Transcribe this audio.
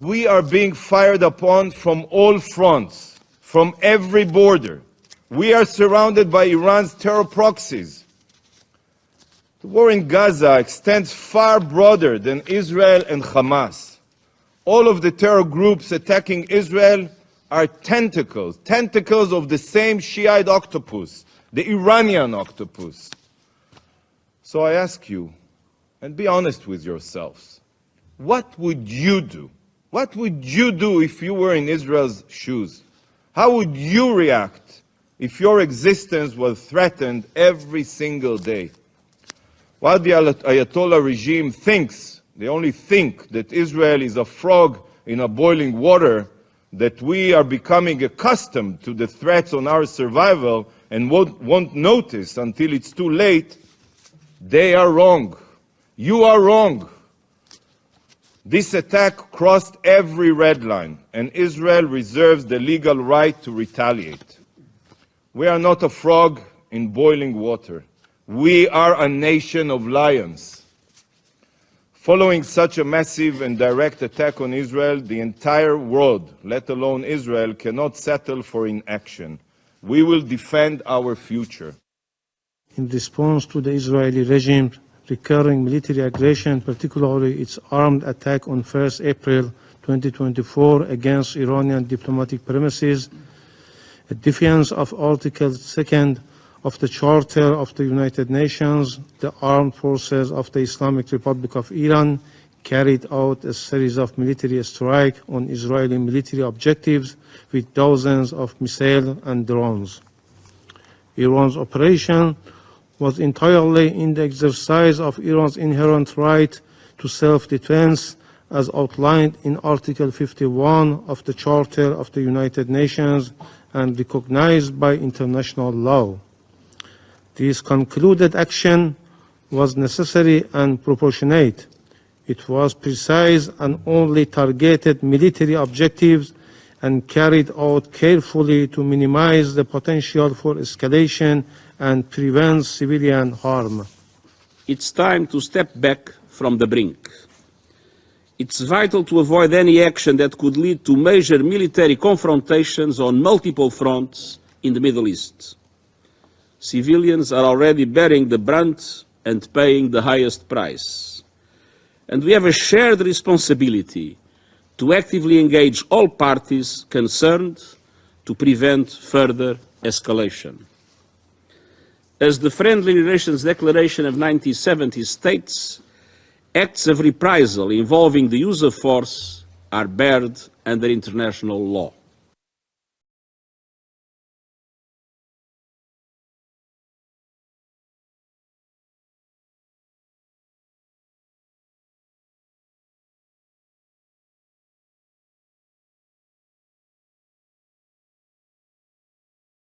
We are being fired upon from all fronts, from every border. We are surrounded by Iran's terror proxies. The war in Gaza extends far broader than Israel and Hamas. All of the terror groups attacking Israel are tentacles of the same Shiite octopus, the Iranian octopus. So I ask you, and be honest with yourselves, what would you do? What would you do if you were in Israel's shoes? How would you react if your existence was threatened every single day? While the Ayatollah regime thinks, they only think, that Israel is a frog in a boiling water, that we are becoming accustomed to the threats on our survival and won't notice until it's too late, they are wrong. You are wrong. This attack crossed every red line, and Israel reserves the legal right to retaliate. We are not a frog in boiling water. We are a nation of lions. Following such a massive and direct attack on Israel, the entire world, let alone Israel, cannot settle for inaction. We will defend our future. In response to the Israeli regime's recurring military aggression, particularly its armed attack on 1st April 2024 against Iranian diplomatic premises, a defiance of Article 2 of the Charter of the United Nations, the armed forces of the Islamic Republic of Iran carried out a series of military strikes on Israeli military objectives with dozens of missiles and drones. Iran's operation was entirely in the exercise of Iran's inherent right to self-defense as outlined in Article 51 of the Charter of the United Nations and recognized by international law. This concluded action was necessary and proportionate. It was precise and only targeted military objectives and carried out carefully to minimize the potential for escalation and prevent civilian harm. It's time to step back from the brink. It's vital to avoid any action that could lead to major military confrontations on multiple fronts in the Middle East. Civilians are already bearing the brunt and paying the highest price. And we have a shared responsibility to actively engage all parties concerned to prevent further escalation. As the Friendly Relations Declaration of 1970 states, acts of reprisal involving the use of force are barred under international law.